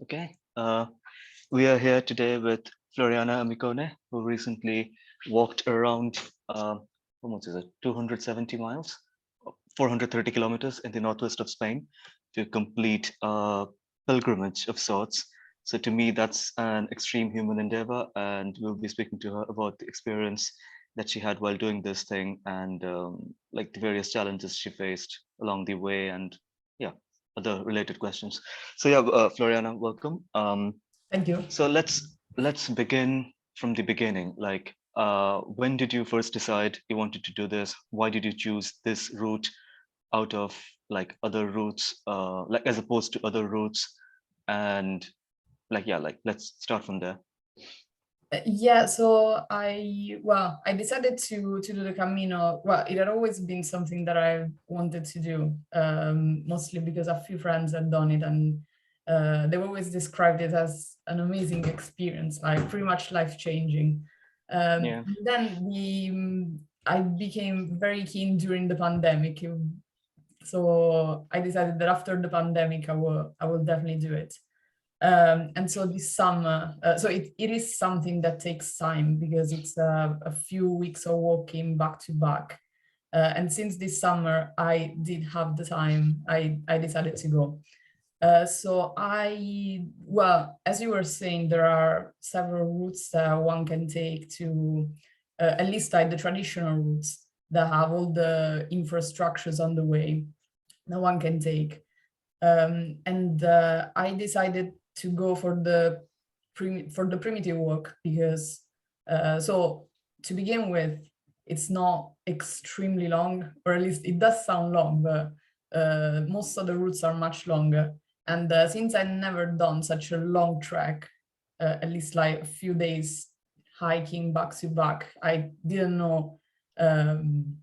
Okay. We are here today with Floriana Amicone, who recently walked around, how much is it, 270 miles, 430 kilometers in the northwest of Spain to complete a pilgrimage of sorts. So to me, that's an extreme human endeavor, and we'll be speaking to her about the experience that she had while doing this thing and like the various challenges she faced along the way and yeah, other related questions. So yeah, Floriana, welcome. Thank you. So let's begin from the beginning. Like, when did you first decide you wanted to do this? Why did you choose this route out of like other routes, like as opposed to other routes? And like, yeah, like let's start from there. Yeah, so I decided to do the Camino. Well, it had always been something that I wanted to do, mostly because a few friends had done it, and they've always described it as an amazing experience, like pretty much life-changing. Yeah. Then I became very keen during the pandemic, so I decided that after the pandemic, I will definitely do it. And so this summer, so it is something that takes time because it's a few weeks of walking back to back. And since this summer, I did have the time, I decided to go. Well, as you were saying, there are several routes that one can take to, at least like the traditional routes that have all the infrastructures on the way that one can take. And I decided to go for the primitive walk because so to begin with, it's not extremely long, or at least it does sound long, but most of the routes are much longer. And since I never done such a long trek, at least like a few days hiking back to back, I didn't know um,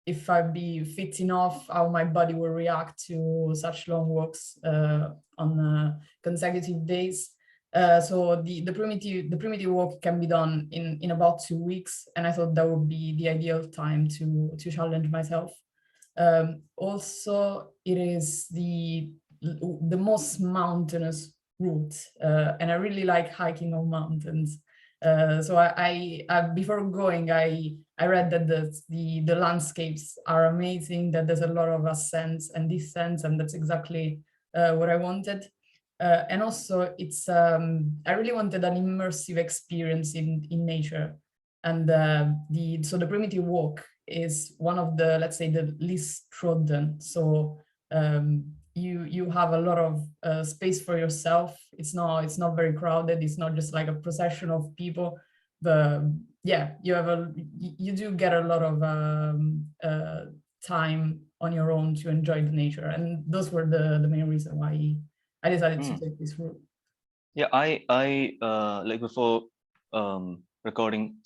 if I'd be fit enough, how my body will react to such long walks on consecutive days. So the primitive walk can be done in about 2 weeks, and I thought that would be the ideal time to challenge myself. Also, it is the most mountainous route, and I really like hiking on mountains. So before going, I read that the landscapes are amazing, that there's a lot of ascents and descents, and that's exactly what I wanted. And also, I really wanted an immersive experience in nature, and the primitive walk is one of the, let's say, the least trodden. So you have a lot of space for yourself. It's not very crowded. It's not just like a procession of people. The Yeah, you do get a lot of time on your own to enjoy the nature, and those were the main reason why I decided to Mm. take this route. Yeah, I like before recording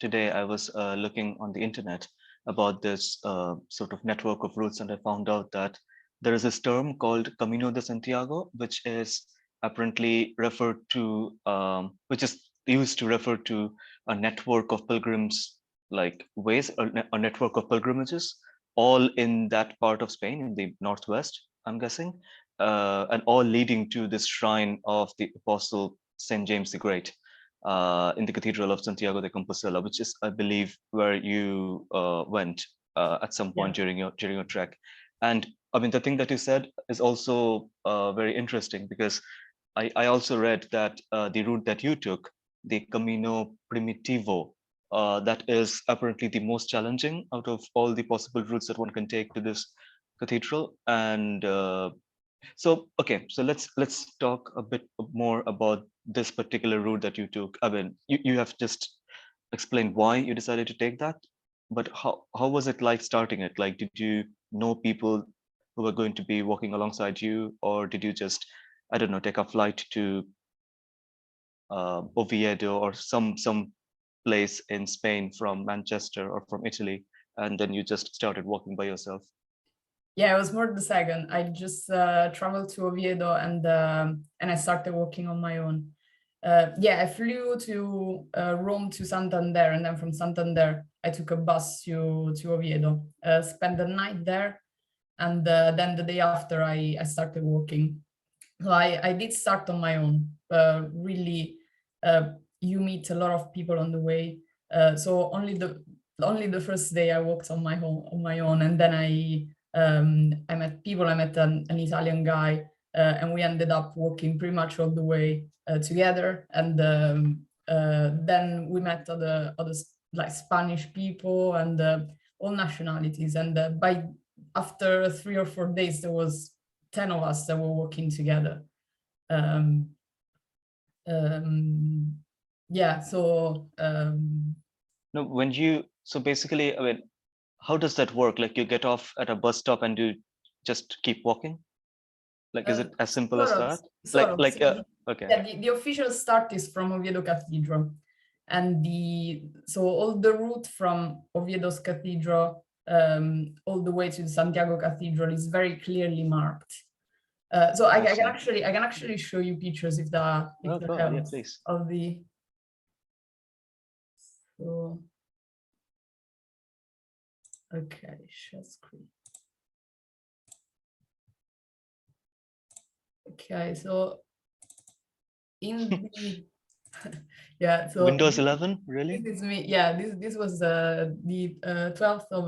today, I was looking on the internet about this sort of network of routes, and I found out that there is this term called Camino de Santiago, which is apparently referred to, which is used to refer to a network of pilgrims, like ways, a network of pilgrimages, all in that part of Spain, in the northwest, I'm guessing, and all leading to this shrine of the Apostle Saint James the Great in the Cathedral of Santiago de Compostela, which is, I believe, where you went at some point Yeah. during your trek. And I mean, the thing that you said is also very interesting because I also read that the route that you took, the Camino Primitivo, that is apparently the most challenging out of all the possible routes that one can take to this cathedral. And so, okay, so let's talk a bit more about this particular route that you took. I mean, you have just explained why you decided to take that, but how was it like starting it? Like, did you know people who were going to be walking alongside you, or did you just, I don't know, take a flight to Oviedo or some place in Spain from Manchester or from Italy, and then you just started walking by yourself? Yeah, it was more the second. I just traveled to Oviedo, and I started walking on my own. Yeah, I flew to Rome to Santander, and then from Santander I took a bus to Oviedo. Spent the night there, and then the day after I started walking. So I did start on my own. Really, you meet a lot of people on the way. So only the first day I walked on my own, and then I met people. I met an Italian guy, and we ended up walking pretty much all the way together. And then we met other like Spanish people and all nationalities. And after 3 or 4 days, there was 10 of us that were working together. Yeah, so No, so basically, I mean, how does that work? Like you get off at a bus stop and you just keep walking? Like, is it as simple as that? sort of. So Okay. yeah, the official start is from Oviedo Cathedral, and so all the route from Oviedo's Cathedral all the way to Santiago Cathedral is very clearly marked. So I can actually show you pictures if that helps. Yeah, please. Of the so okay, share screen. Okay, so in the yeah, so Windows 11, really? this is me. Yeah, this was the 12th of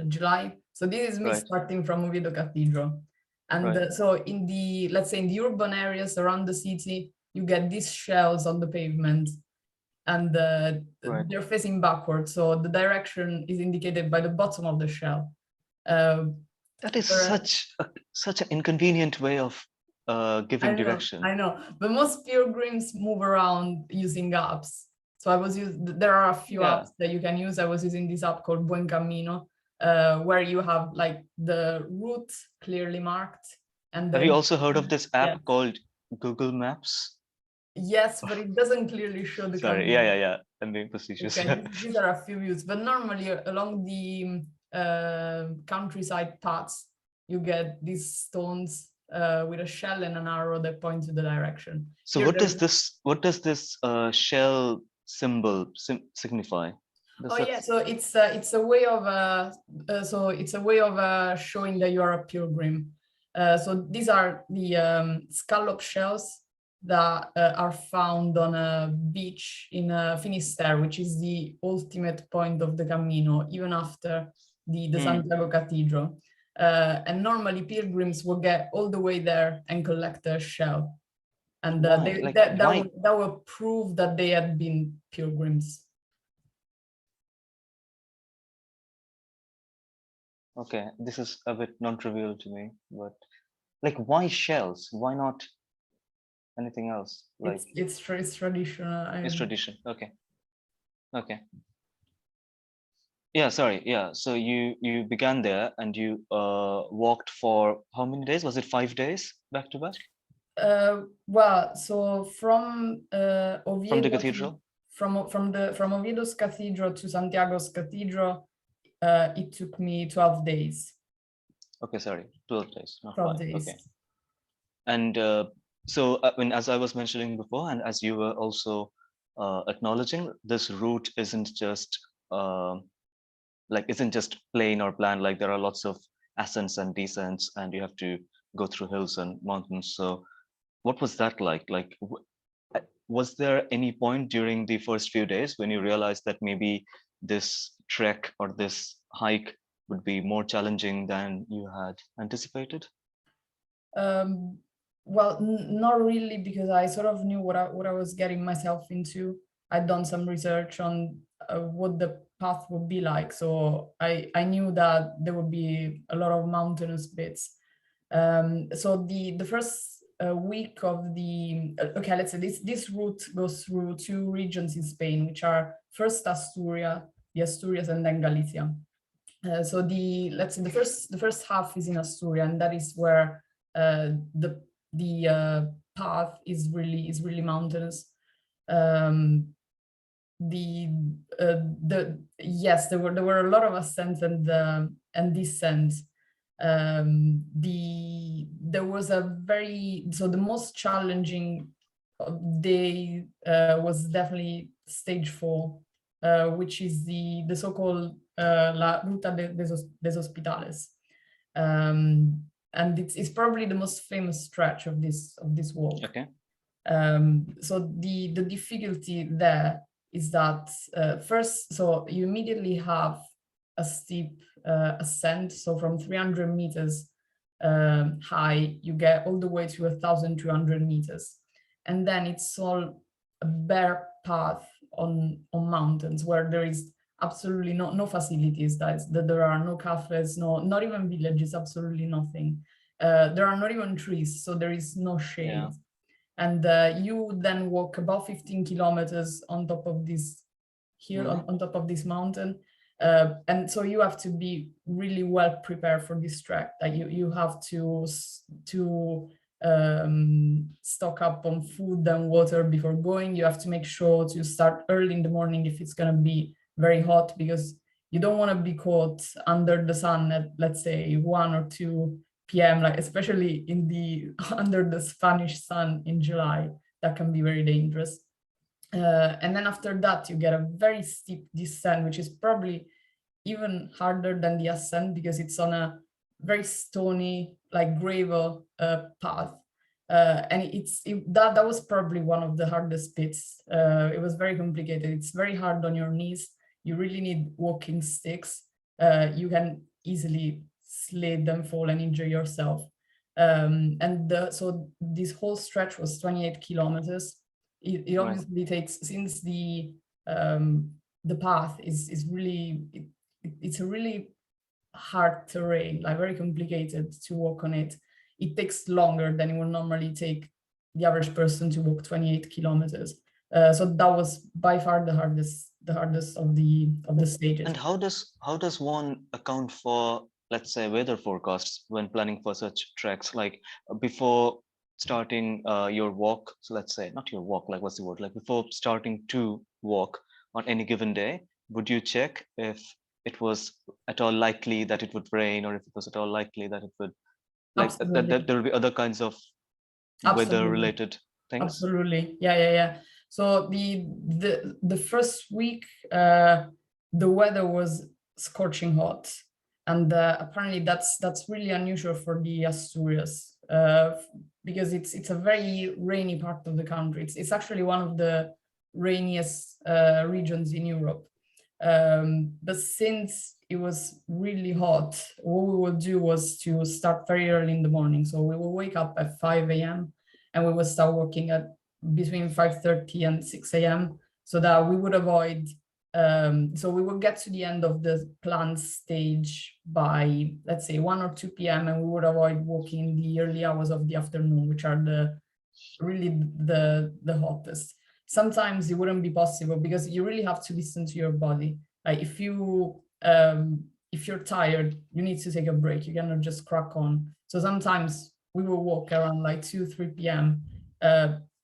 July. So this is me starting from Oviedo Cathedral. And so in the, let's say in the urban areas around the city, you get these shells on the pavement, and they're facing backwards. So the direction is indicated by the bottom of the shell. That is such an inconvenient way of giving direction. I know, but most pilgrims move around using apps. So there are a few apps that you can use. I was using this app called Buen Camino, where you have like the route clearly marked. And have you also heard of this app called Google Maps? Yes, but it doesn't clearly show the Sorry, yeah. I'm being facetious. Okay, these are a few views, but normally along the countryside paths, you get these stones with a shell and an arrow that point to the direction. So what does this shell symbol signify? So it's a way of showing that you are a pilgrim. So these are the scallop shells that are found on a beach in Finisterre, which is the ultimate point of the Camino, even after the Santiago Cathedral. And normally pilgrims will get all the way there and collect a shell. And that will prove that they had been pilgrims. Okay, this is a bit non-trivial to me, but like, why shells? Why not anything else? Like it's traditional. It's tradition. Okay. Yeah, sorry. Yeah, so you began there and you walked for how many days? Was it 5 days back to back? Well, so from Oviedo, from the cathedral, from Oviedo's cathedral to Santiago's cathedral, it took me 12 days. Okay, sorry, 12 days, not 12 5. days. Okay. And so as I was mentioning before, and as you were also acknowledging, this route isn't just plain or planned. Like there are lots of ascents and descents, and you have to go through hills and mountains. So what was that like? Like, was there any point during the first few days when you realized that maybe this trek or this hike would be more challenging than you had anticipated? Well, not really, because I sort of knew what I was getting myself into. I'd done some research on what the path would be like, so I knew that there would be a lot of mountainous bits. So the first week of the okay, let's say this route goes through 2 regions in Spain, which are first Asturias, and then Galicia. So let's say the first half is in Asturias, and that is where the path is really mountainous. Yes, there were a lot of ascents and descents. There was the most challenging day was definitely stage 4, which is the so-called La Ruta de los Hospitales. and it's probably the most famous stretch of this walk. Okay. So the difficulty there is that first, so you immediately have a steep ascent. So from 300 meters high, you get all the way to 1,200 meters, and then it's all a bare path on mountains where there is absolutely no facilities. That there are no cafes, not even villages, absolutely nothing. There are not even trees, so there is no shade. Yeah. And you then walk about 15 kilometers on top of this hill, on top of this mountain. And so you have to be really well prepared for this trek. Like you have to stock up on food and water before going. You have to make sure to start early in the morning if it's going to be very hot, because you don't want to be caught under the sun at, let's say, 1 or 2 p.m., like especially in the under the Spanish sun in July. That can be very dangerous. And then after that, you get a very steep descent, which is probably even harder than the ascent, because it's on a very stony, like gravel path. And that was probably one of the hardest bits. It was very complicated. It's very hard on your knees. You really need walking sticks. You can easily slid and fall and injure yourself. So this whole stretch was 28 kilometers. It obviously takes, since the path is really, it's a really hard terrain, like very complicated to walk on it. It takes longer than it would normally take the average person to walk 28 kilometers. So that was by far the hardest of the stages. And how does one account for, let's say, weather forecasts when planning for such treks? Like before starting your walk, so let's say not your walk, like what's the word? Like before starting to walk on any given day, would you check if it was at all likely that it would rain, or if it was at all likely that it would, like that there will be other kinds of weather related things? Absolutely, yeah. So the first week, the weather was scorching hot, and apparently that's really unusual for the Asturias, because it's a very rainy part of the country. It's actually one of the rainiest regions in Europe. But since it was really hot, what we would do was to start very early in the morning. So we will wake up at 5 a.m. and we will start working at between 5:30 and 6 a.m. so that we would avoid, so we would get to the end of the planned stage by, let's say, 1 or 2 p.m. and we would avoid walking in the early hours of the afternoon, which are really the hottest. Sometimes it wouldn't be possible because you really have to listen to your body. Like if you're tired, you need to take a break. You cannot just crack on. So sometimes we will walk around like 2-3 p.m.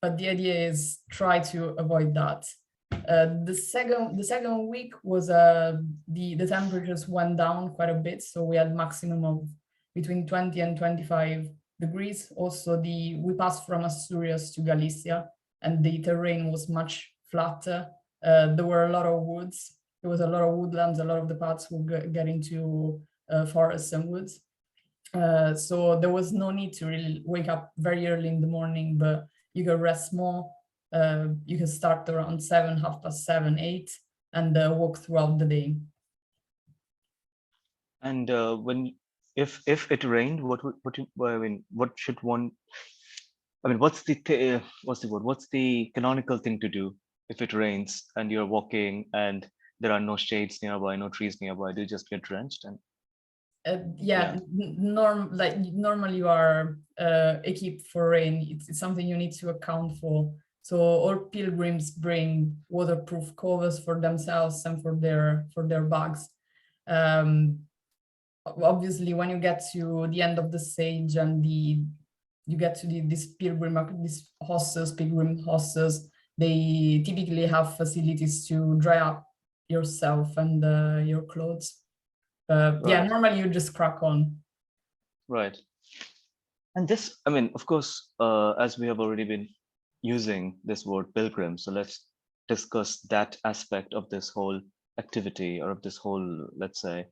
But the idea is try to avoid that. The second week was the temperatures went down quite a bit, so we had maximum of between 20 and 25 degrees. Also, we passed from Asturias to Galicia, and the terrain was much flatter. There were a lot of woods. There was a lot of woodlands. A lot of the paths would get into forests and woods. So there was no need to really wake up very early in the morning, but you can rest more. You can start around 7, 7:30, 8, and walk throughout the day. And if it rained, what should one? I mean, what's the word? What's the canonical thing to do if it rains and you're walking and there are no shades nearby, no trees nearby? Do you just get drenched? And normally you are equipped for rain. It's something you need to account for. So all pilgrims bring waterproof covers for themselves and for their bags. Obviously, when you get to the end of the stage and you get to these pilgrim hostels, they typically have facilities to dry up yourself and your clothes. Right. Yeah, normally you just crack on. Right. And this, I mean, of course, as we have already been using this word pilgrim, so let's discuss that aspect of this whole activity, or of this whole, let's say,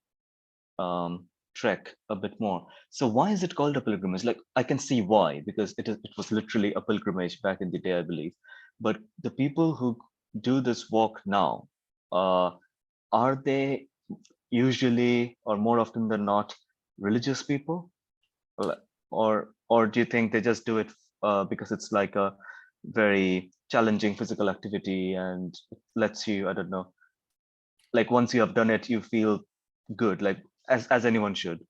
trek a bit more. So why is it called a pilgrimage? Like I can see why, because it was literally a pilgrimage back in the day, I believe. But the people who do this walk now, uh, are they usually or more often than not religious people? Or do you think they just do it because it's like a very challenging physical activity and it lets you, I don't know, like once you have done it, you feel good, like as anyone should.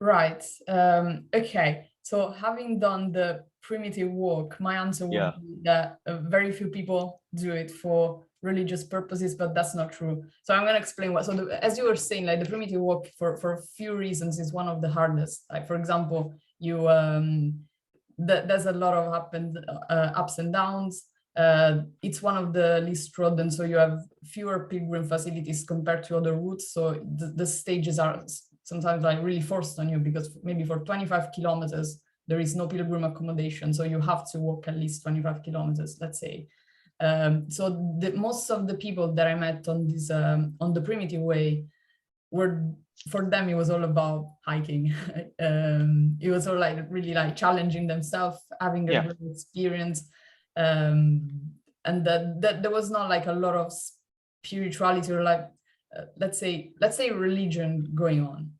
Right. Okay. So having done the primitive walk, my answer would Yeah. be that very few people do it for religious purposes, but that's not true. So I'm going to explain what. So as you were saying, like the primitive walk for a few reasons is one of the hardest. Like for example, you there's a lot of ups and downs. It's one of the least trodden, so you have fewer pilgrim facilities compared to other routes. So the stages are sometimes like really forced on you, because maybe for 25 kilometers there is no pilgrim accommodation, so you have to walk at least 25 kilometers, let's say. So most of the people that I met on this on the primitive way were, for them it was all about hiking. It was all like really like challenging themselves, having a Yeah. great experience, um, and that there was not like a lot of spirituality or like let's say religion going on.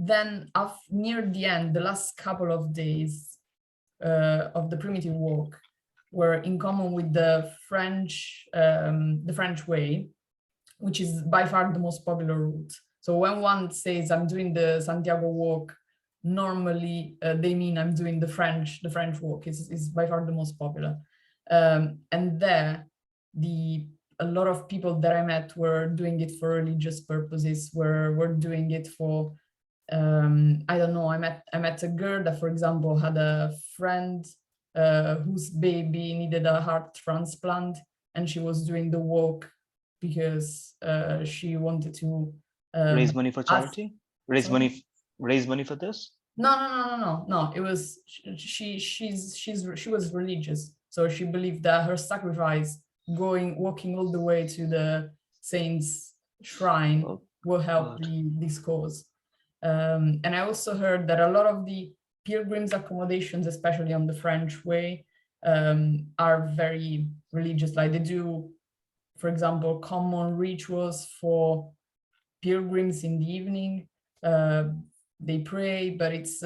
Then near the end, the last couple of days of the primitive walk were in common with the French way, which is by far the most popular route. So when one says I'm doing the Santiago walk, normally they mean I'm doing the French walk. Is by far the most popular. And there, a lot of people that I met were doing it for religious purposes, were doing it for I don't know, I met a girl that, for example, had a friend whose baby needed a heart transplant, and she was doing the walk because she wanted to Raise money for ask. charity, raise Sorry? money raise money for this. No. It was she was religious, so she believed that her sacrifice, walking all the way to the saint's shrine, Oh will help God. this cause. And I also heard that a lot of the pilgrims accommodations, especially on the French way, are very religious. Like they do, for example, common rituals for pilgrims in the evening. They pray, but it's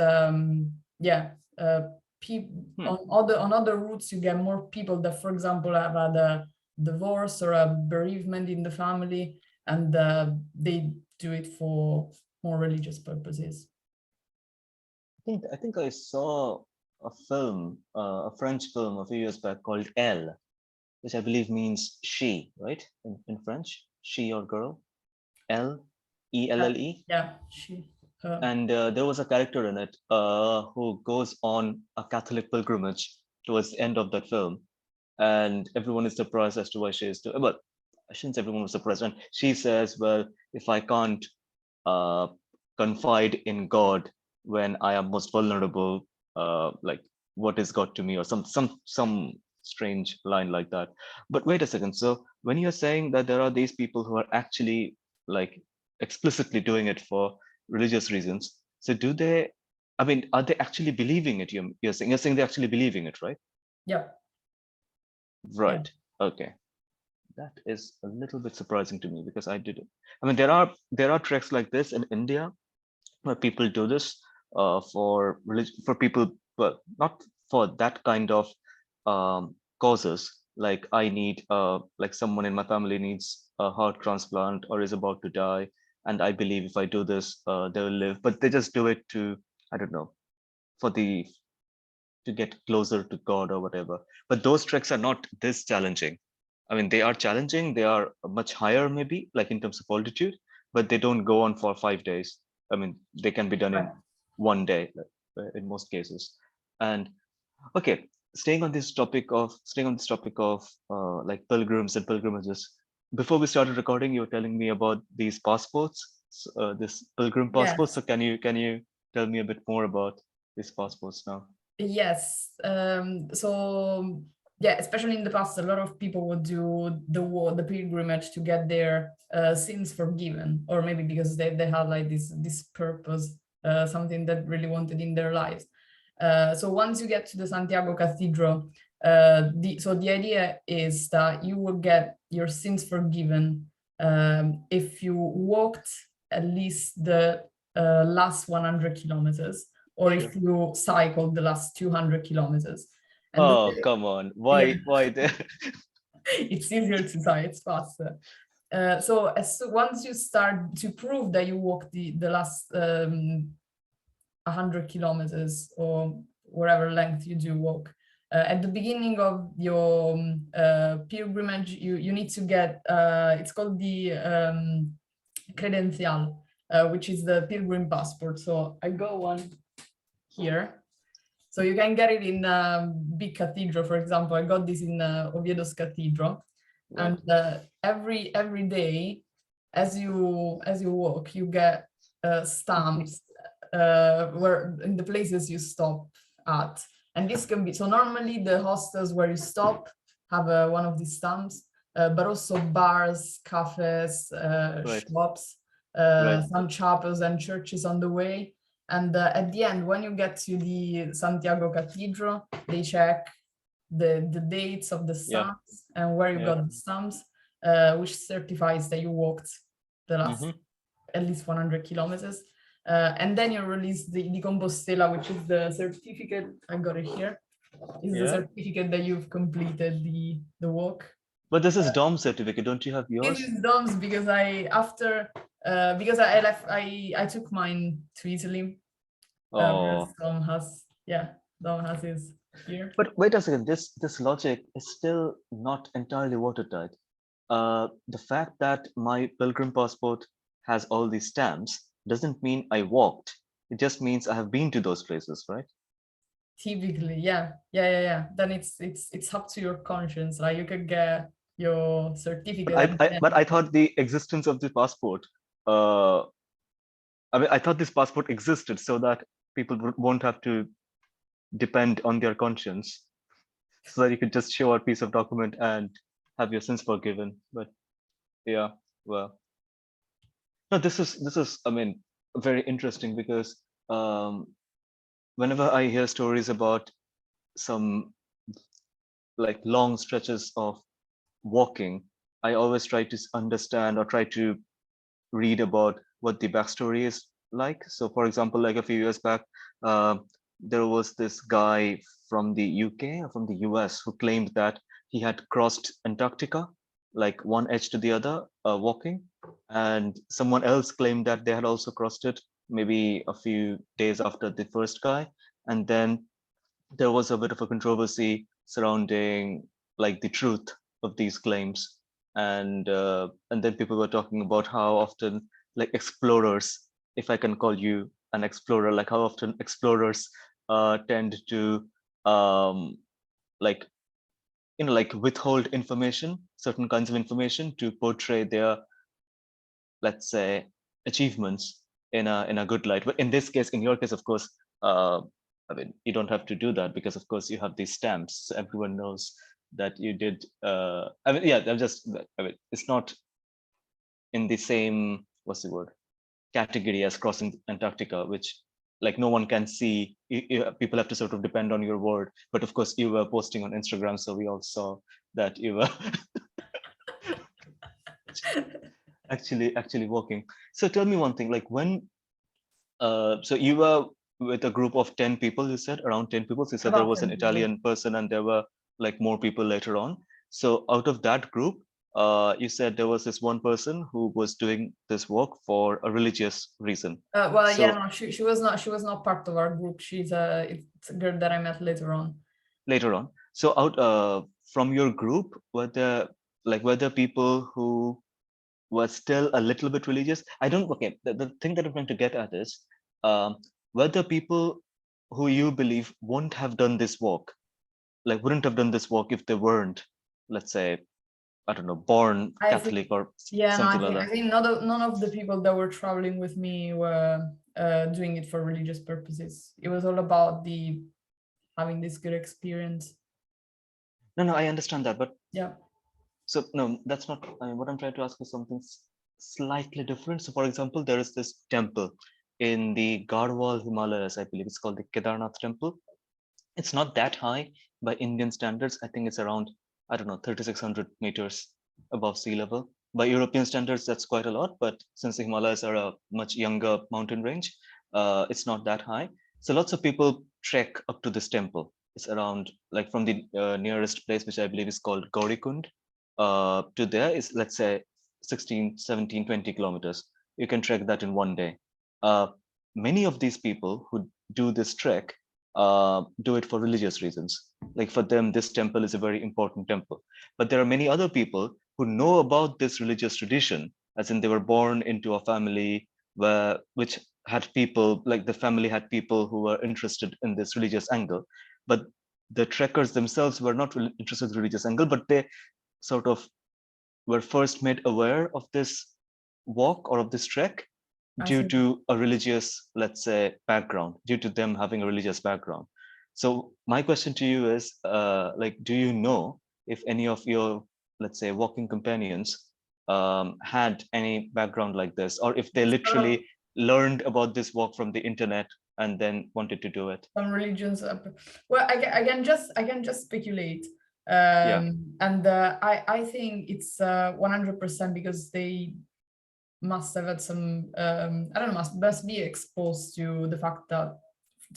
yeah. Hmm. On other routes, you get more people that, for example, have had a divorce or a bereavement in the family, and they do it for more religious purposes. I think I saw a film, a French film a few years back called Elle, which I believe means she, right? In French, she or girl. Elle, ELLE. Yeah, she. And there was a character in it who goes on a Catholic pilgrimage towards the end of that film, and everyone is surprised as to why she is doing. But I shouldn't say everyone was surprised. And she says, "Well, if I can't uh, confide in God when I am most vulnerable, like what is God to me?" Or some strange line like that. But wait a second. So when you're saying that there are these people who are actually like explicitly doing it for religious reasons, so do they? I mean, are they actually believing it? You're saying they're actually believing it, right? Yeah. Yeah. Right. Okay. That is a little bit surprising to me because I did it. I mean, there are treks like this in India where people do this for religion, for people, but not for that kind of causes. Like I need, like someone in my family needs a heart transplant or is about to die, and I believe if I do this, they will live. But they just do it to, I don't know, for the to get closer to God or whatever. But those treks are not this challenging. I mean, they are challenging. They are much higher, maybe, like in terms of altitude, but they don't go on for 5 days. I mean, they can be done Right. in one day, like, in most cases. And okay, staying on this topic of like pilgrims and pilgrimages. Before we started recording, you were telling me about these passports, this pilgrim passports. Yes. So can you tell me a bit more about these passports now? Yes. So yeah, especially in the past, a lot of people would do the pilgrimage to get their sins forgiven, or maybe because they had like this purpose, something that really wanted in their lives. So once you get to the Santiago Cathedral, so the idea is that you will get your sins forgiven if you walked at least the last 100 kilometers, or Sure. if you cycled the last 200 kilometers. And Oh, come on. yeah, Why there? it's easier to cycle, it's faster. So once you start to prove that you walked the last 100 kilometers or whatever length you do walk, at the beginning of your pilgrimage, you need to get, it's called the credencial, which is the pilgrim passport. So I got one here. So you can get it in big cathedral, for example. I got this in Oviedo's cathedral. Right. And every day, as you walk, you get stamps where in the places you stop at. And this can be, so normally the hostels where you stop have one of these stamps, but also bars, cafes, Right. shops, Right. some chapels and churches on the way. And at the end, when you get to the Santiago Cathedral, they check the dates of the Yeah. stamps and where you Yeah. got the stamps, which certifies that you walked the last at least 100 kilometers. And then you release the Compostela, which is the certificate. I got it here. Is the Yeah. certificate that you've completed the walk. But this is DOM certificate. Don't you have This yours? is DOMS because because I left I took mine to Italy. Whereas Oh, Dom has his here. but wait a second. This logic is still not entirely watertight. The fact that my pilgrim passport has all these stamps doesn't mean I walked. It just means I have been to those places, right? Typically, yeah. Then it's up to your conscience. Like you could get your certificate at the But end. I thought the existence of the passport. Uh, I mean, I thought this passport existed so that people won't have to depend on their conscience, so that you could just show a piece of document and have your sins forgiven. But yeah, well, no, this is I mean very interesting because um, whenever I hear stories about some like long stretches of walking, I always try to understand or try to read about what the backstory is like. So, for example, like a few years back, uh, there was this guy from the UK or from the US who claimed that he had crossed Antarctica, like one edge to the other, walking, and someone else claimed that they had also crossed it maybe a few days after the first guy, and then there was a bit of a controversy surrounding like the truth of these claims, and then people were talking about how often like explorers, if I can call you an explorer, like how often explorers tend to um, like like withhold information, certain kinds of information to portray their, let's say, achievements in a good light. But in this case, in your case, of course, uh, I mean, you don't have to do that because, of course, you have these stamps, so everyone knows that you did. I mean, yeah, I'm just. I mean, it's not in the same, what's the word, category as crossing Antarctica, which like no one can see. People have to sort of depend on your word. But of course, you were posting on Instagram, so we all saw that you were actually walking. So tell me one thing, like when so you were with a group of 10 people, you said around 10 people. So you said there About was an 10 people. Italian person and there were like more people later on. So out of that group, you said there was this one person who was doing this work for a religious reason. Well, yeah, So no, she was not part of our group. It's a girl that I met later on. later on, so out from your group, were there people who were still a little bit religious? I don't. Okay, the thing that I'm trying to get at is, um, were there people who you believe wouldn't have done this work, like wouldn't have done this work if they weren't, let's say, I don't know, born I think, Catholic or yeah, no, something like I that? think none of the people that were traveling with me were doing it for religious purposes. It was all about the having this good experience. No, I understand that, but Yeah. so no, that's not what I'm trying to ask is something slightly different. So, for example, there is this temple in the Garhwal Himalayas, I believe it's called the Kedarnath temple. It's not that high by Indian standards. I think it's around, I don't know, 3,600 meters above sea level. By European standards, that's quite a lot. But since the Himalayas are a much younger mountain range, it's not that high. So lots of people trek up to this temple. It's around, like from the nearest place, which I believe is called Gaurikund, to there is, let's say, 16, 17, 20 kilometers. You can trek that in one day. Uh, Many of these people who do this trek do it for religious reasons. Like for them, this temple is a very important temple. But there are many other people who know about this religious tradition, as in they were born into a family which had people, like the family had people who were interested in this religious angle. But the trekkers themselves were not really interested in the religious angle, but they sort of were first made aware of this walk or of this trek I due see. to a religious, let's say, background, due to them having a religious background. So my question to you is, like, do you know if any of your, let's say, walking companions had any background like this, or if they So literally learned about this walk from the internet and then wanted to do it? some religions, well, I can just speculate. Yeah, And I think it's 100% because they must have had some, I don't know, must be exposed to the fact that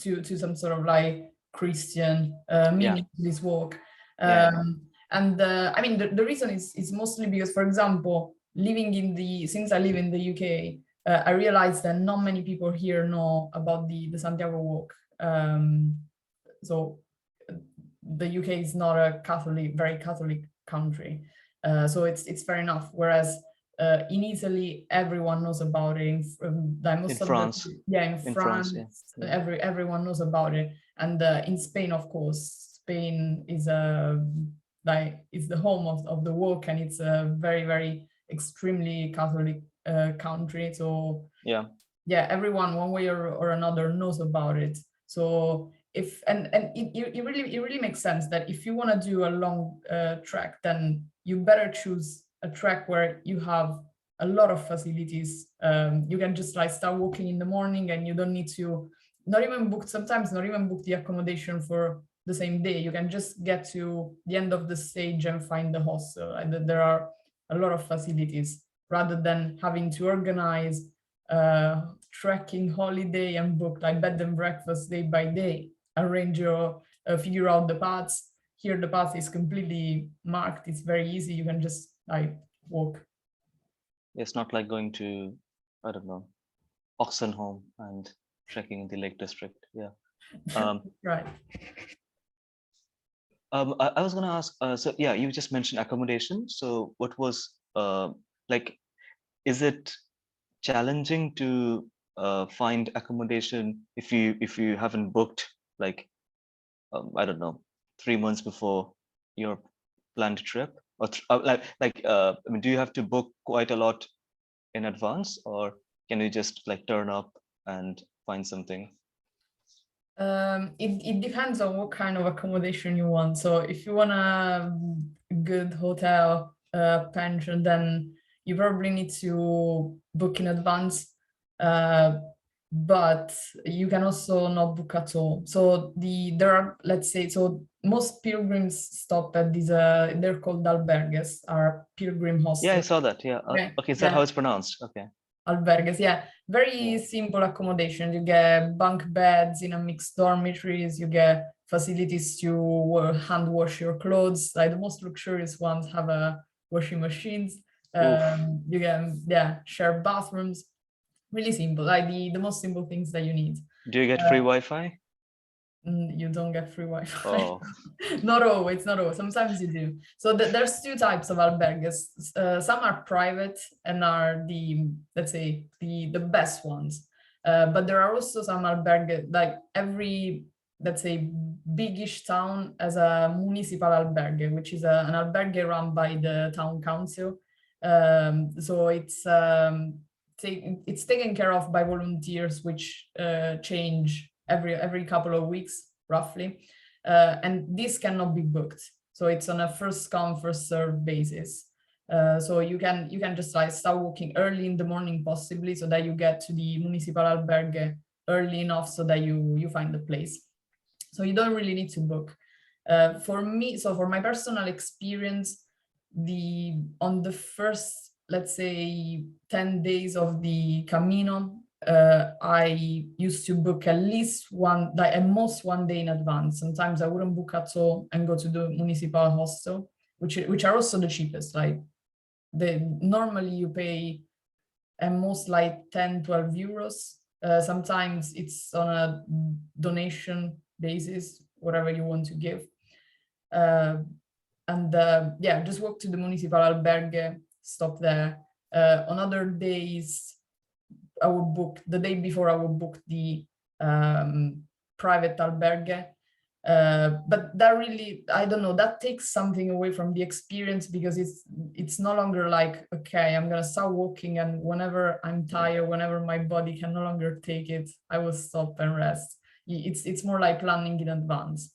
to some sort of like Christian yeah, meaning to this walk. yeah, yeah. And I mean, the reason is mostly because, for example, since I live in the UK, I realized that not many people here know about the Santiago walk. So the UK is not a very Catholic country. So it's fair enough. Whereas in Italy, everyone knows about it. Like In most of the, France, yeah, in in France, yeah, France, yeah. everyone knows about it. And in Spain, of course, Spain is like it's the home of the walk, and it's a very, very extremely Catholic country. So Yeah, yeah, everyone one way or another knows about it. So if and it really makes sense that if you want to do a long trek, then you better choose a trek where you have a lot of facilities. You can just like start walking in the morning, and you don't need to not even book, sometimes not even book the accommodation for the same day. You can just get to the end of the stage and find the hostel. There are a lot of facilities rather than having to organize trekking holiday and book like bed and breakfast day by day, arrange your figure out the paths. Here the path is completely marked, it's very easy, you can just like walk. it's not like going to, I don't know, Oxenholme and trekking in the Lake District. Yeah. Um, Right. I was gonna ask. So yeah, you just mentioned accommodation. So what was like? Is it challenging to find accommodation if you haven't booked, like I don't know, 3 months before your planned trip, or I mean, do you have to book quite a lot in advance, or can you just like turn up and find something? It depends on what kind of accommodation you want. So if you want a good hotel pension, then you probably need to book in advance. Uh, but you can also not book at all. So there are, let's say, so most pilgrims stop at these they're called albergues, are pilgrim Yeah, I hostels. saw that. Yeah. Yeah, Okay, is that how yeah. it's pronounced? Okay. Albergues, yeah, Yeah. very simple accommodation. You get bunk beds in a mixed dormitories. You get facilities to hand wash your clothes. Like the most luxurious ones have a washing machines. Oof. You get, yeah, share bathrooms. Really simple, like the most simple things that you need. Do you get free Uh, Wi-Fi? you don't get free Wi-Fi. Oh, Not always, not always. Sometimes you do. So there's two types of albergues. Some are private and are let's say, the best ones. But there are also some albergue, like every, let's say, biggish town has a municipal albergue, which is an albergue run by the town council. So it's taken care of by volunteers, which change every couple of weeks roughly, and this cannot be booked. So it's on a first come, first serve basis. So you can just like start walking early in the morning, possibly, so that you get to the municipal albergue early enough so that you find the place. So you don't really need to book. For me, so for my personal experience, on the first, let's say, 10 days of the Camino, I used to book at least one, like at most 1 day in advance. Sometimes I wouldn't book at all and go to the municipal hostel, which are also the cheapest. Like normally you pay at most like 10-12 euros. Sometimes it's on a donation basis, whatever you want to give. Yeah, just walk to the municipal albergue, stop there. On other days, I would book, the day before I would book the private albergue. But that really, I don't know, that takes something away from the experience, because it's no longer like, okay, I'm gonna start walking, and whenever I'm tired, whenever my body can no longer take it, I will stop and rest. It's more like planning in advance.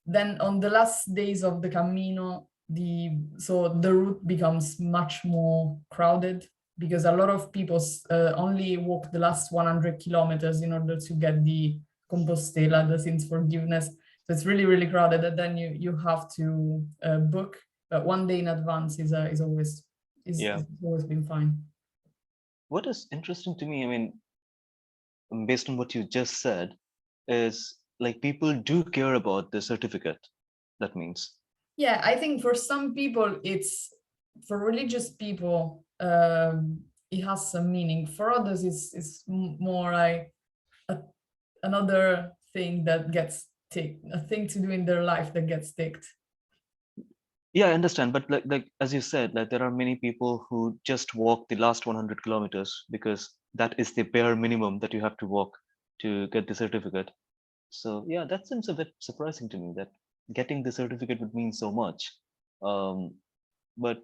Then on the last days of the Camino, the route becomes much more crowded, because a lot of people only walk the last 100 kilometers in order to get the Compostela, the sins forgiveness. So it's really, really crowded, and then you have to book. But 1 day in advance is always been fine. What is interesting to me, I mean, based on what you just said, is like people do care about the certificate. That means. Yeah, I think for some people, for religious people, it has some meaning. For others, it's more like another thing that gets ticked, a thing to do in their life that gets ticked. Yeah, I understand, but like as you said, like there are many people who just walk the last 100 kilometers because that is the bare minimum that you have to walk to get the certificate. So yeah, that seems a bit surprising to me, that getting the certificate would mean so much. But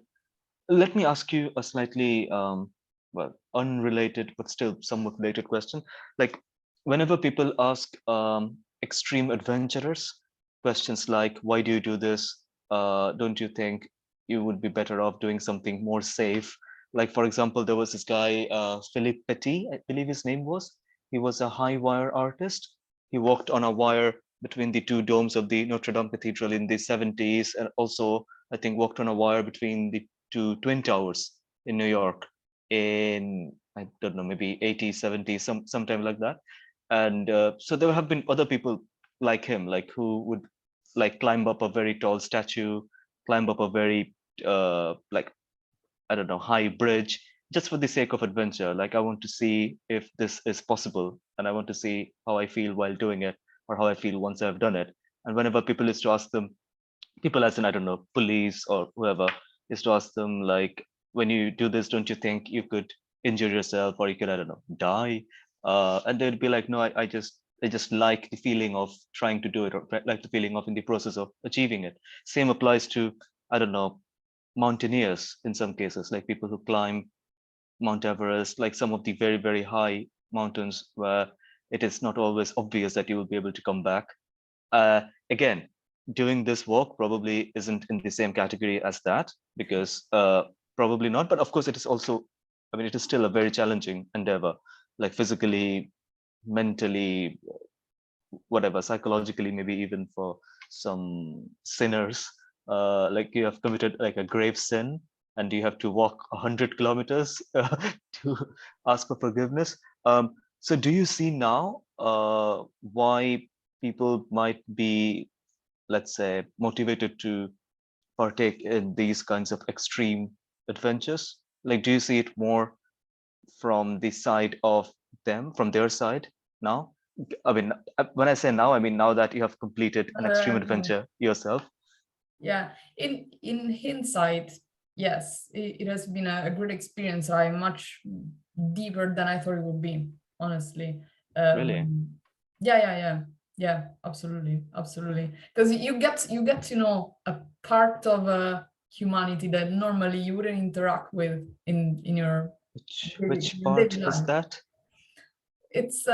let me ask you a slightly well, unrelated but still somewhat related question. Like whenever people ask extreme adventurers questions like, why do you do this? Don't you think you would be better off doing something more safe? Like, for example, there was this guy, Philippe Petit, I believe his name was. He was a high wire artist. He walked on a wire between the two domes of the Notre Dame Cathedral in the 70s, and also, I think, walked on a wire between the two Twin Towers in New York in, I don't know, maybe 80s, 70s, sometime like that. And so there have been other people like him, like who would like climb up a very tall statue, climb up a very like, I don't know, high bridge, just for the sake of adventure. Like I want to see if this is possible, and I want to see how I feel while doing it, or how I feel once I've done it. And whenever people used to ask them, people as in, I don't know, police or whoever, is to ask them like, when you do this, don't you think you could injure yourself, or you could, I don't know, die? And they'd be like, no, I just like the feeling of trying to do it, or like the feeling of in the process of achieving it. Same applies to, I don't know, mountaineers in some cases, like people who climb Mount Everest, like some of the very, very high mountains where it is not always obvious that you will be able to come back. Again, doing this walk probably isn't in the same category as that, because probably not, but of course it is also, I mean, it is still a very challenging endeavor, like physically, mentally, whatever, psychologically, maybe even for some sinners, like you have committed like a grave sin and you have to walk 100 kilometers to ask for forgiveness. So do you see now why people might be, let's say, motivated to partake in these kinds of extreme adventures? Like, do you see it more from the side of them, from their side now? I mean, when I say now, I mean now that you have completed an extreme adventure yourself. Yeah, in hindsight, yes, it has been a good experience. I'm much deeper than I thought it would be, honestly. Really? Yeah, absolutely, absolutely. Because you get to know a part of humanity that normally you wouldn't interact with in your Which daily part is life. that? It's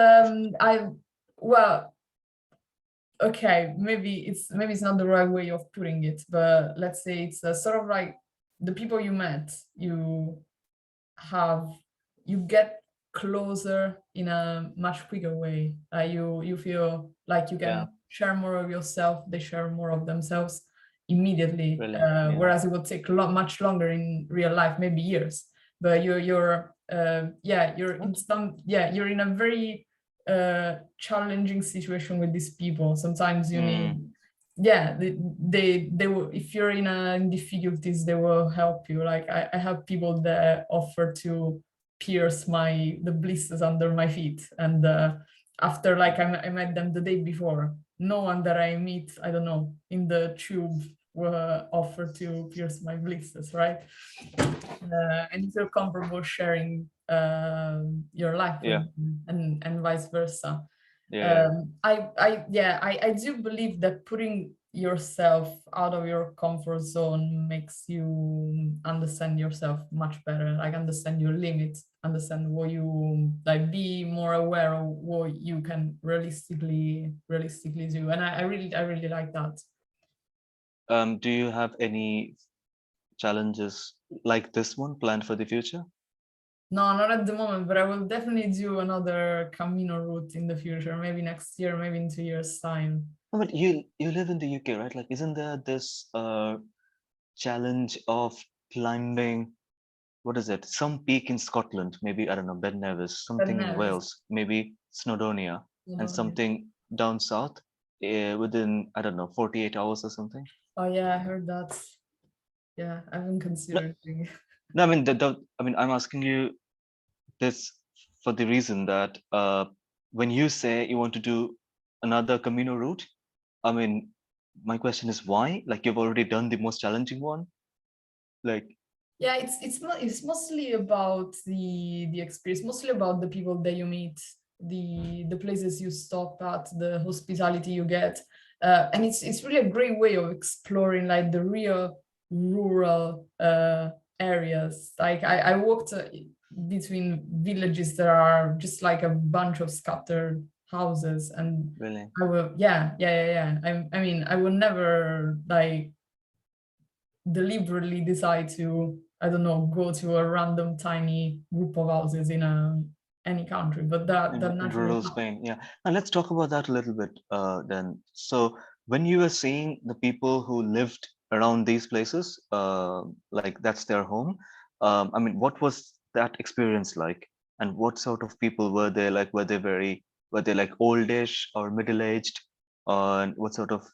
well, okay, maybe it's not the right way of putting it, but let's say it's a sort of like the people you met, have you get closer in a much quicker way. You feel like you Yeah, can share more of yourself, they share more of themselves immediately, brilliant. Yeah, whereas it would take much longer in real life, maybe years. But you're in some, you're in a very challenging situation with these people. Sometimes you need, they will, if you're in difficulties, they will help you. Like I have people that offer to pierce the blisters under my feet, and after, like, I met them the day before. No one that I meet, I don't know, in the tube will offer to pierce my blisters, right? And you feel comfortable sharing your life with yeah, them, and vice versa. yeah, I do believe that putting yourself out of your comfort zone makes you understand yourself much better, like understand your limits, understand what you like, be more aware of what you can realistically do. And I really like that. Do you have any challenges like this one planned for the future? No, not at the moment, but I will definitely do another Camino route in the future, maybe next year, maybe in 2 years' time. No, but you live in the UK, right? Like, isn't there this challenge of climbing, what is it? Some peak in Scotland, maybe, I don't know, Ben Nevis, But something in no, Wales, maybe Snowdonia, and yeah. something down south within, I don't know, 48 hours or something. Oh yeah, I heard that. Yeah, I haven't No, considered doing it. no, I mean, I mean, I'm asking you this for the reason that when you say you want to do another Camino route, I mean, my question is why? Like, you've already done the most challenging one. Like, Yeah, it's mostly about the experience, mostly about the people that you meet, the places you stop at, the hospitality you get, and it's really a great way of exploring like the real rural areas. Like I walked between villages that are just like a bunch of scattered houses, and really. I will, yeah. I mean, I will never like deliberately decide to, I don't know, go to a random tiny group of houses in any country, but that In naturally rural happens. Spain, yeah. And let's talk about that a little bit then. So when you were seeing the people who lived around these places, like that's their home, I mean, what was that experience like? And what sort of people were they? Like, were they like oldish or middle-aged? And what sort of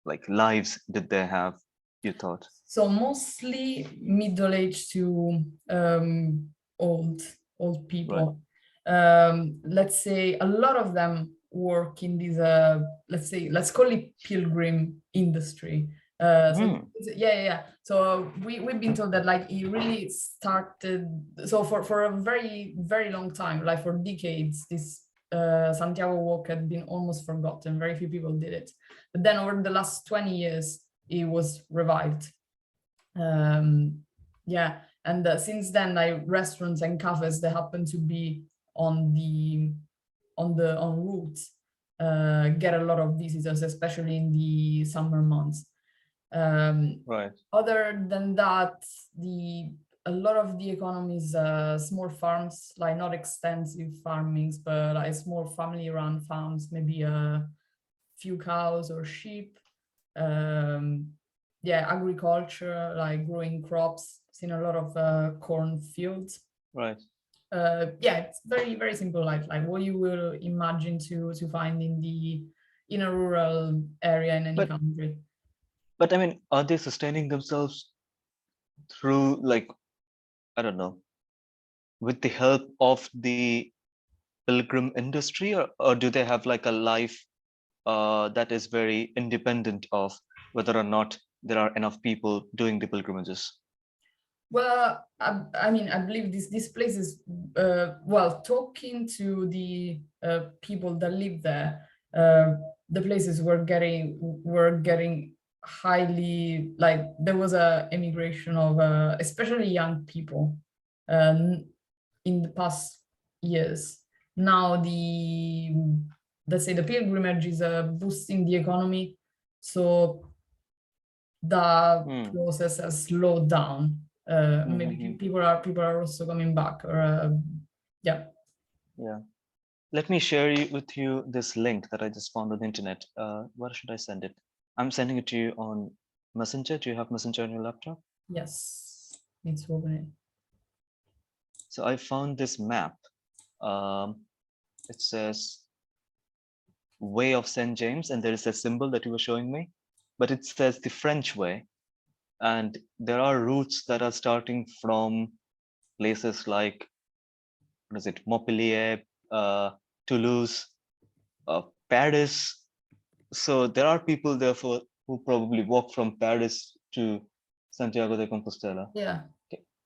like lives did they have, you thought? So mostly middle-aged to old old Right. people. Let's say a lot of them work in this let's call it pilgrim industry. Hmm. So we've been told that like it really started, so for a very very long time, like for decades, this Santiago walk had been almost forgotten. Very few people did it, but then over the last 20 years it was revived. um, yeah, and since then, like restaurants and cafes that happen to be on the on route get a lot of visitors, especially in the summer months. um, Right. Other than that, the a lot of the economy is small farms, like not extensive farmings, but like small family-run farms, maybe a few cows or sheep. um, yeah, agriculture, like growing crops, seen a lot of corn fields. Right. Yeah, it's very very simple life, like what you will imagine to find in a rural area in any But country. I mean, are they sustaining themselves through like, I don't know, with the help of the pilgrim industry, or do they have like a life that is very independent of whether or not there are enough people doing the pilgrimages? Well, I mean, I believe this place is well, talking to the people that live there, the places were getting highly, like there was a immigration of especially young people um, in the past years. Now let's say the pilgrimage is boosting the economy, so the process has slowed down. Maybe people are also coming back, or yeah. Let me share with you this link that I just found on the internet. Where should I send it? I'm sending it to you on Messenger. Do you have Messenger on your laptop? Yes, need to open it. So I found this map. It says Way of St. James, and there is a symbol that you were showing me, but it says the French way. And there are routes that are starting from places like, what is it, Montpellier, Toulouse, Paris. So there are people therefore who probably walk from Paris to Santiago de Compostela. Yeah.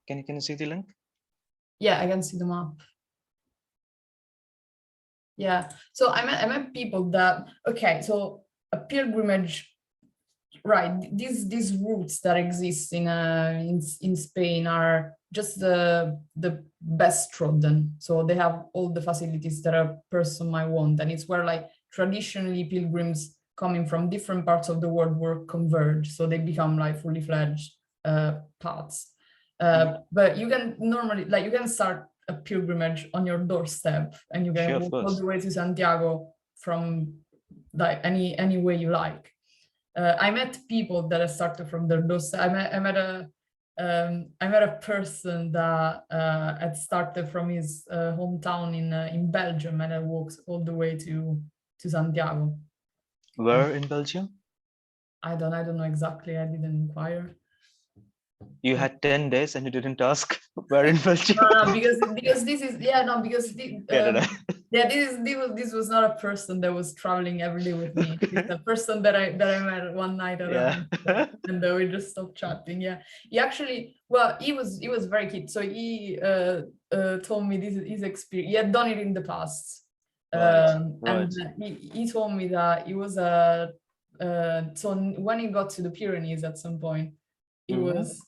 Can you see the link? Yeah, I can see the map. Yeah. So I met people that, okay, so a pilgrimage, right? These routes that exist in Spain are just the best trodden. So they have all the facilities that a person might want, and it's where like traditionally pilgrims coming from different parts of the world will converge. So they become like fully fledged paths. But you can normally, like, you can start a pilgrimage on your doorstep, and you can walk all the way to Santiago from like any way you like. I met people that have started from their doorstep. I met a person that had started from his hometown in Belgium, and I walked all the way to Santiago. Where in Belgium? I don't know exactly. I didn't inquire. You had 10 days and you didn't ask where in Belgium? No, because this is this was not a person that was traveling every day with me. It's a person that I met one night at a hotel, and we just stopped chatting. Yeah, he actually, well, he was very kid, so he told me this his experience. He had done it in the past, and he told me that it was a so when he got to the Pyrenees at some point, it was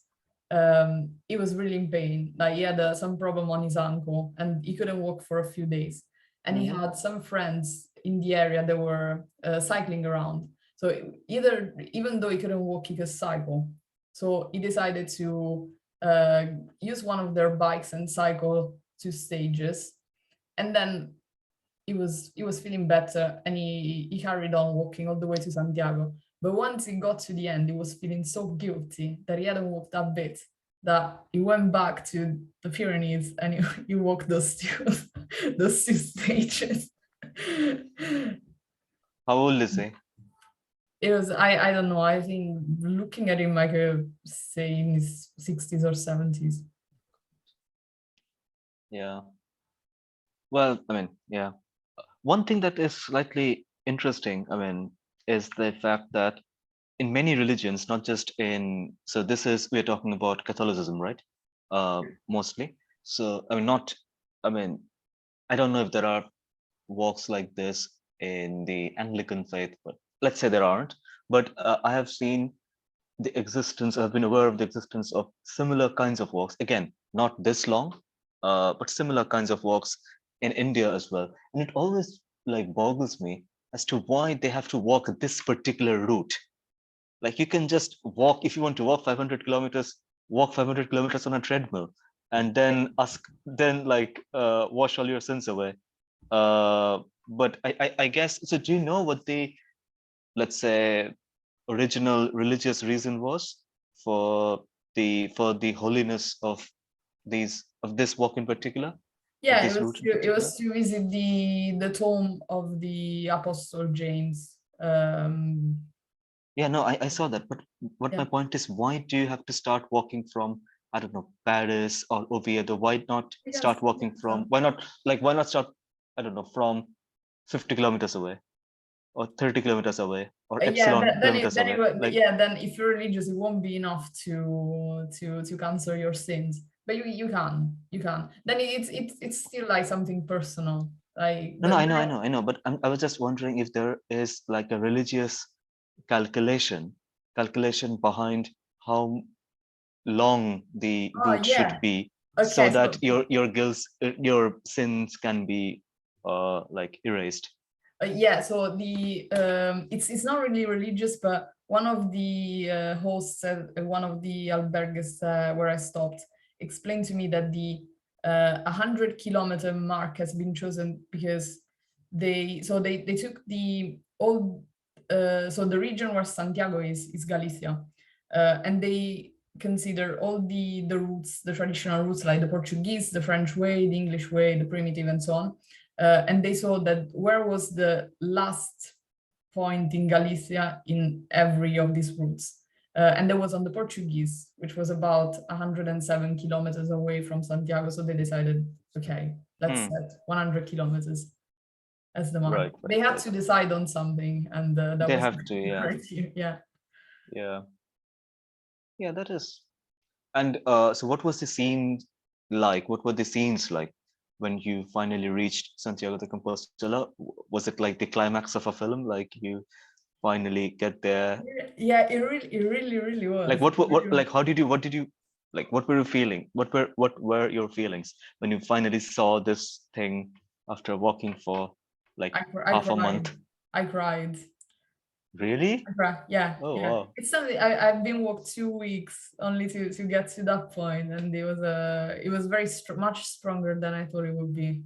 he was really in pain. Like he had some problem on his ankle, and he couldn't walk for a few days. And he had some friends in the area that were cycling around. So even though he couldn't walk, he could cycle. So he decided to use one of their bikes and cycle 2 stages. And then he was feeling better, and he carried on walking all the way to Santiago. But once he got to the end, he was feeling so guilty that he hadn't walked that bit, that he went back to the Pyrenees and he walked those two stages. How old is he? It was, I don't know, I think looking at him, I could say in his 60s or 70s. Yeah. Well, I mean, yeah. One thing that is slightly interesting, I mean, is the fact that in many religions, not just in, so this is, we're talking about Catholicism, right? Mostly. So, I mean, I don't know if there are walks like this in the Anglican faith, but let's say there aren't. But I have seen the existence, I've been aware of the existence of similar kinds of walks. Again, not this long, but similar kinds of walks in India as well. And it always like boggles me as to why they have to walk this particular route. Like you can just walk, if you want to walk 500 kilometers, walk 500 kilometers on a treadmill, and then wash all your sins away. But I guess, so do you know what the, let's say, original religious reason was for the holiness of this walk in particular? Yeah, it was to visit the tomb of the Apostle James. Yeah, no, I saw that, but what my point is, why do you have to start walking from, I don't know, Paris or Oviedo? Why not start walking from, why not start, I don't know, from 50 kilometers away or 30 kilometers away or epsilon kilometers away? Then if you're religious, it won't be enough to cancel your sins. But you can. Then it's still like something personal. Like no, I know. But I was just wondering if there is like a religious calculation behind how long the route should be, so that your guilt, your sins can be like erased. Yeah, so the it's not really religious, but one of the hosts at one of the albergues where I stopped explained to me that the 100-kilometer mark has been chosen because they took the old so the region where Santiago is Galicia, and they consider all the routes, the traditional routes like the Portuguese, the French way, the English way, the primitive, and so on. And they saw that where was the last point in Galicia in every of these routes. And that was on the Portuguese, which was about 107 kilometers away from Santiago. So they decided, okay, let's set 100 kilometers as the mark. Right, They had right. to decide on something, and that They was have to, yeah. yeah. Yeah, that is. And so what was the scene like? What were the scenes like when you finally reached Santiago de Compostela? Was it like the climax of a film? Like you finally get there? Yeah, it really was. Like like how did you, what did you, like what were you feeling? What were your feelings when you finally saw this thing after walking for like half a month? I cried. Really? Yeah, Oh, yeah. wow. It's something I've been walked 2 weeks only to get to that point, and it was very much stronger than I thought it would be.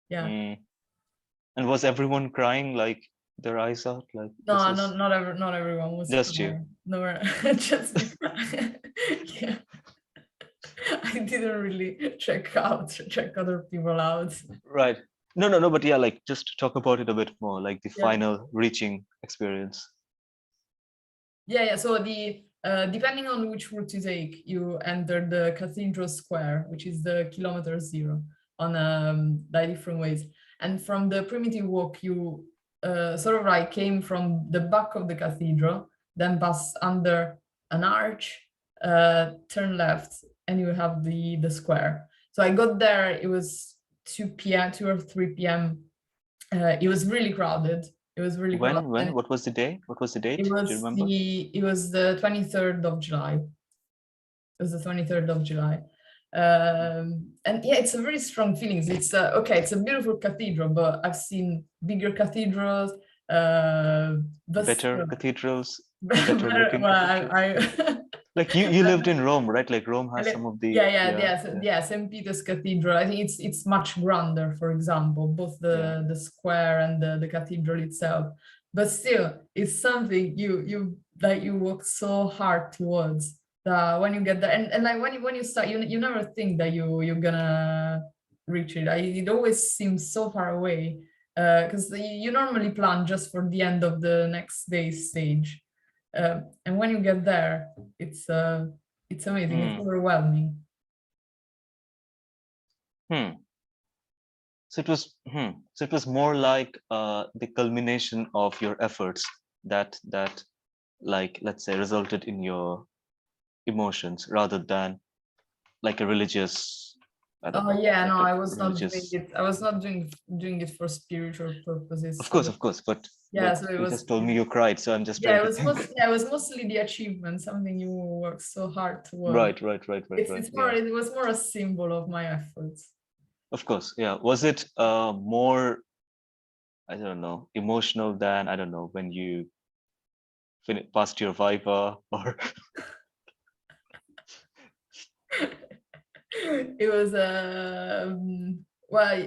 Yeah. And was everyone crying, like their eyes out, like No, this is not everyone was just crying. No, just me. Yeah. I didn't really check other people out. right? No, but yeah, like just talk about it a bit more, like the Yeah. final reaching experience. Yeah. So the depending on which route you take, you enter the cathedral square, which is the kilometer zero on by different ways. And from the primitive walk, you sort of like came from the back of the cathedral, then pass under an arch, turn left, and you have the square. So I got there, it was 2 p.m., 2 or 3 p.m. It was really crowded. It was really crowded. When? What was the day? What was the date? Do you remember? It was the 23rd of July. It was the 23rd of July. And yeah, it's a very strong feeling. It's okay, it's a beautiful cathedral, but I've seen bigger cathedrals, Better cathedrals, better looking well, cathedrals. Like you lived in Rome, right? Like Rome has some of the yeah, St. Peter's Cathedral. I think it's much grander, for example, both the square and the cathedral itself. But still, it's something you that you work so hard towards that when you get there, and like when you start, you never think that you're gonna reach it. It always seems so far away because you normally plan just for the end of the next day's stage. And when you get there, it's amazing. It's overwhelming. So it was more like the culmination of your efforts that like, let's say, resulted in your emotions rather than like a religious, I don't know. Yeah, like no, a I was not doing religious... it. I was not doing it for spiritual purposes. Of course, but Yeah, so it you was. just told me you cried, so I'm just Yeah, trying to think. it was mostly the achievement, something you work so hard towards. Right. It's more. Yeah. It was more a symbol of my efforts. Of course, yeah. Was it more, I don't know, emotional than, I don't know, when you passed your Viva or? It was well,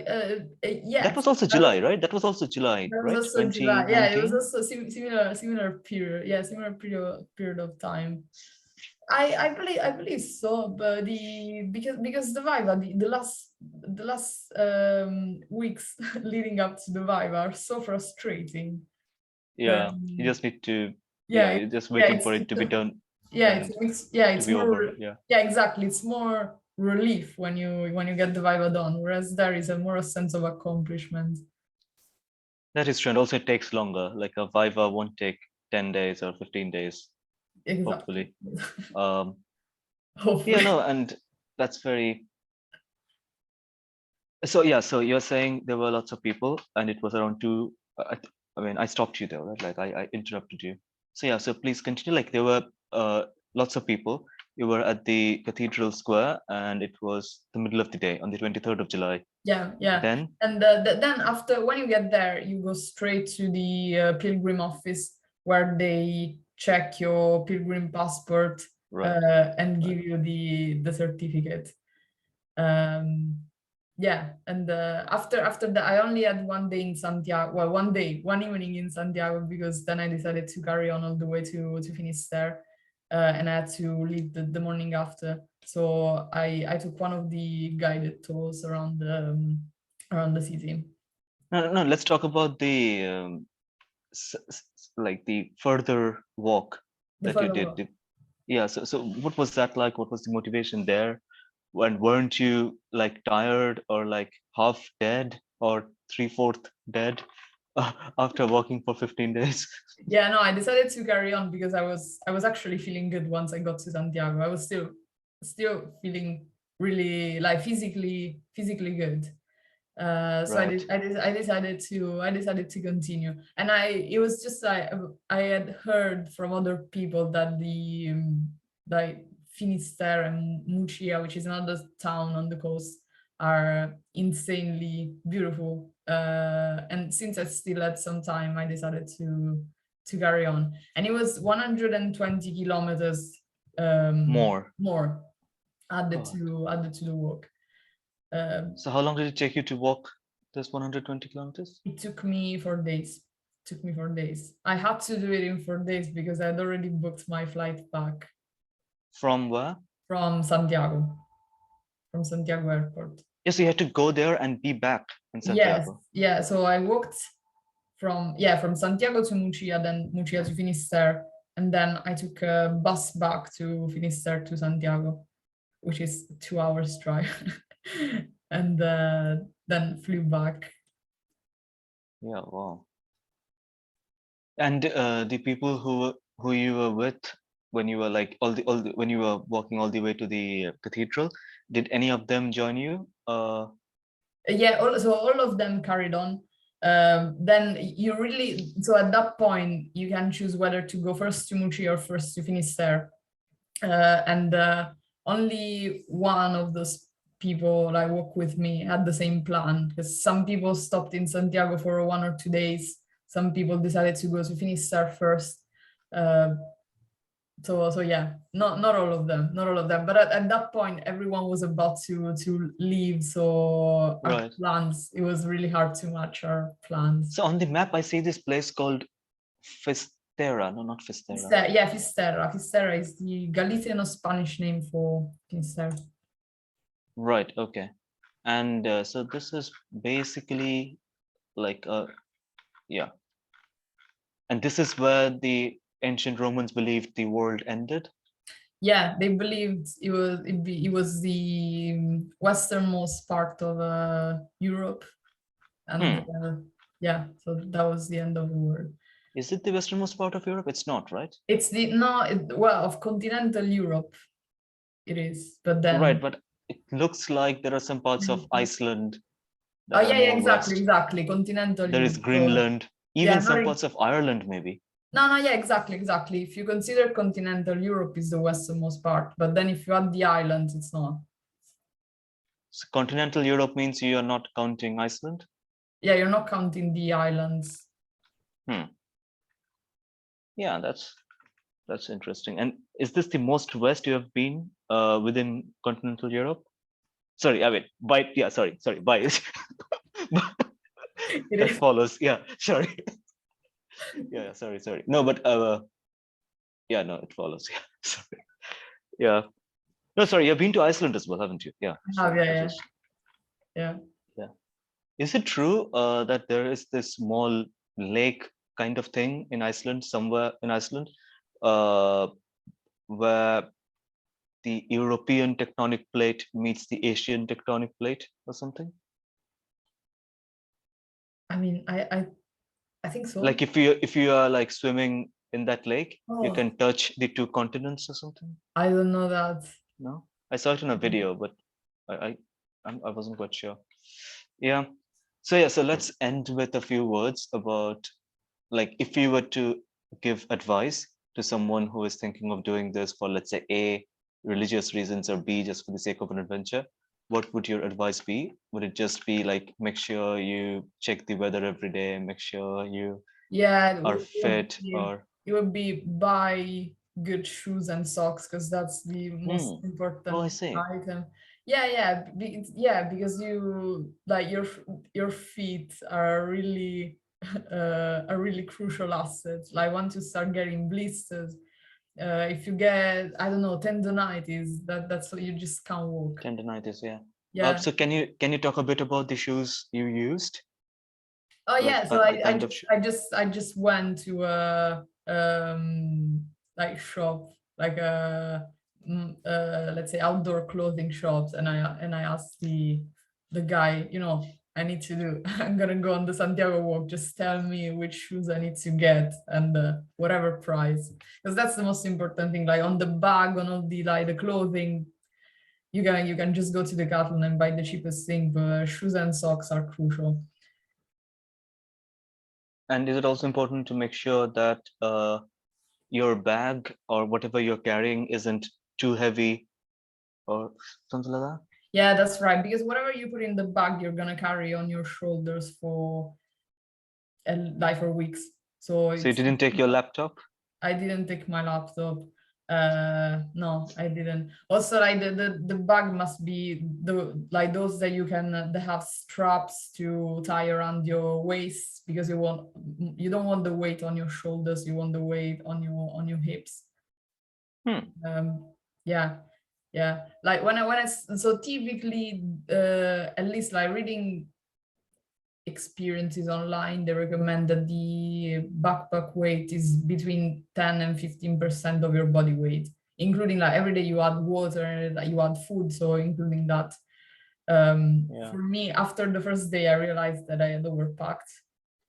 yes. That was also July, right? That was also July, That was right? also July. 2019? Yeah, it was also similar period. Yeah, similar period of time. I believe so, but because the Viva, the last weeks leading up to the Viva are so frustrating. Yeah, you just need to. Yeah, you're just waiting for it to be done. Yeah, it's be more. over. Yeah. Yeah, exactly. It's more relief when you get the Viva done, whereas there is more a sense of accomplishment. That is true, and also it takes longer. Like a Viva won't take 10 days or 15 days. Exactly. Hopefully. Hopefully. Yeah, no, and that's very. So yeah, so you're saying there were lots of people, and it was around 2. I mean, I stopped you there, right? Like I interrupted you. So yeah, so please continue. Like there were lots of people. You were at the Cathedral Square, and it was the middle of the day on the 23rd of July. Yeah, yeah. Then, And then after, when you get there, you go straight to the pilgrim office where they check your pilgrim passport right, and right. give you the certificate. Um, yeah, and after that, I only had one day in Santiago. Well, one evening in Santiago, because then I decided to carry on all the way to Finisterre, and I had to leave the morning after. So I took one of the guided tours around the city. No, no, no, let's talk about the like the further walk The that you further did. walk. Yeah, so what was that like? What was the motivation there? And weren't you like tired or like half dead or three-fourth dead after walking for 15 days? Yeah, no, I decided to carry on because I was actually feeling good once I got to Santiago. I was still feeling really like physically good. So Right. I decided to continue, and it was just I had heard from other people that the like Finisterre and Murcia, which is another town on the coast, are insanely beautiful. And since I still had some time, I decided to carry on, and it was 120 kilometers More. more God. added to the walk. Um, So how long did it take you to walk this 120 kilometers? It took me 4 days. Took me 4 days. I had to do it in 4 days because I'd already booked my flight back From where? from Santiago, from Santiago Airport. Yes, you had to go there and be back in Yes, Santiago. yeah. So I walked from Santiago to Murcia, then Murcia to Finisterre, and then I took a bus back to Finisterre to Santiago, which is 2 hours drive, and then flew back. Yeah, wow. And the people who you were with when you were like when you were walking all the way to the cathedral, did any of them join you? Yeah, so all of them carried on. Then you really, so at that point you can choose whether to go first to Mucci or first to Finisterre. And only one of those people I walk with me had the same plan, because some people stopped in Santiago for 1 or 2 days. Some people decided to go to Finisterre first. Uh, so yeah, not all of them, not all of them, but at that point everyone was about to leave, so our Right. plans, it was really hard to match our plans. So on the map, I see this place called Fisterra. No, not Fisterra. Yeah, Fisterra is the Galician or Spanish name for Finisterre. Right. Okay. And so this is basically like yeah. And this is where the ancient Romans believed the world ended. Yeah, they believed it was the westernmost part of Europe, and Hmm. yeah, so that was the end of the world. Is it the westernmost part of Europe? It's not, right? It's the no, well, of continental Europe it is, but Right, then but it looks like there are some parts of Iceland oh that are yeah, yeah, more exactly, west. exactly, continental There is Europe. So Greenland, yeah, even some parts of Ireland, maybe. no, no, yeah, exactly, exactly. If you consider continental Europe is the westernmost part, but then if you add the islands, it's not. So continental Europe means you are not counting Iceland. Yeah, you're not counting the islands. Hmm. Yeah, that's interesting. And is this the most west you have been within continental Europe? Sorry, I mean, by yeah, sorry, by It that is. follows. Yeah, sorry. Yeah, sorry. No, but yeah, no, it follows. Yeah, sorry. Yeah. No, sorry, you've been to Iceland as well, haven't you? Yeah, Oh, sorry. yeah, I was yeah, just yeah. yeah. Is it true that there is this small lake kind of thing in Iceland, somewhere in Iceland, uh, where the European tectonic plate meets the Asian tectonic plate or something? I mean, I think so. Like if you are like swimming in that lake, you Oh, can touch the two continents or something? I don't know that. No? I saw it in a video, but I I, I wasn't quite sure. Yeah. So yeah, so let's end with a few words about like if you were to give advice to someone who is thinking of doing this for let's say A, religious reasons, or B, just for the sake of an adventure, what would your advice be? Would it just be like, make sure you check the weather every day, make sure you Yeah, are fit, or it would be buy good shoes and socks, because that's the most oh, I important see. item. Yeah, because you like your feet are really a really crucial asset. Like once you start getting blisters, if you get, I don't know, tendonitis, that's what you just can't walk. Tendonitis, yeah. Yeah. So can you talk a bit about the shoes you used? Oh Like yeah, so the kind of shoe? I just went to a like shop, like a let's say outdoor clothing shops, and I asked the guy, I need to do I'm gonna go on the Santiago walk, just tell me which shoes I need to get, and whatever price, because that's the most important thing. Like on the bag, on all the like the clothing, you can just go to the Decathlon and buy the cheapest thing, but shoes and socks are crucial. And is it also important to make sure that your bag or whatever you're carrying isn't too heavy or something like that? Yeah, that's right. Because whatever you put in the bag, you're gonna carry on your shoulders for like for weeks. So So you it's didn't take your laptop? I didn't take my laptop. No, I didn't. Also, like the bag must be the like those that you can they have straps to tie around your waist, because you don't want the weight on your shoulders. You want the weight on your hips. Hmm. Yeah, yeah. Like so typically, at least like reading experiences online, they recommend that the backpack weight is between 10 and 15% of your body weight, including like every day you add water, like you add food, so including that. Yeah. For me, after the first day, I realized that I had overpacked.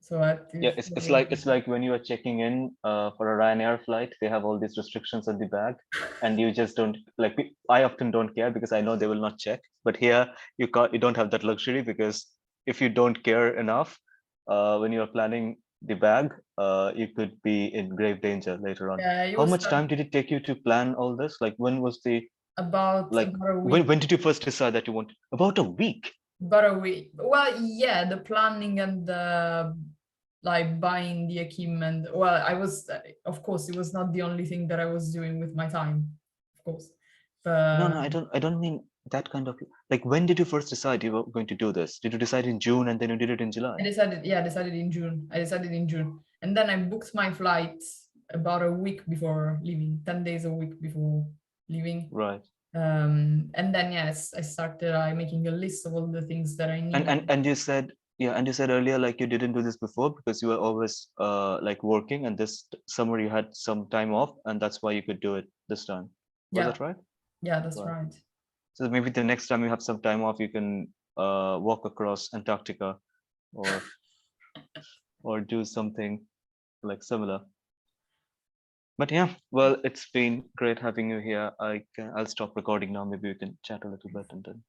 So I had to Yeah, it's like when you are checking in for a Ryanair flight, they have all these restrictions on the bag, and you just don't like. I often don't care because I know they will not check. But here you don't have that luxury, because if you don't care enough, when you are planning the bag, you could be in grave danger later on. yeah, it How was much time did it take you to plan all this? Like when was the like about a when week. when did you first decide that you want about a week? But a week. Well, yeah, the planning and the like buying the equipment. Well, of course, it was not the only thing that I was doing with my time, of course. No, But no, I don't mean that kind of like when did you first decide you were going to do this? Did you decide in June and then you did it in July? I decided in June. I decided in June, and then I booked my flights about a week before leaving, 10 days a week before leaving. Right. And then yes, I started making a list of all the things that I And need. and and you said, yeah, and you said earlier like you didn't do this before because you were always like working, and this summer you had some time off and that's why you could do it this time. Was Yeah, that right? yeah, that's Right. right. So maybe the next time you have some time off, you can walk across Antarctica or do something like similar. But yeah, well, it's been great having you here. I'll stop recording now. Maybe we can chat a little bit and then.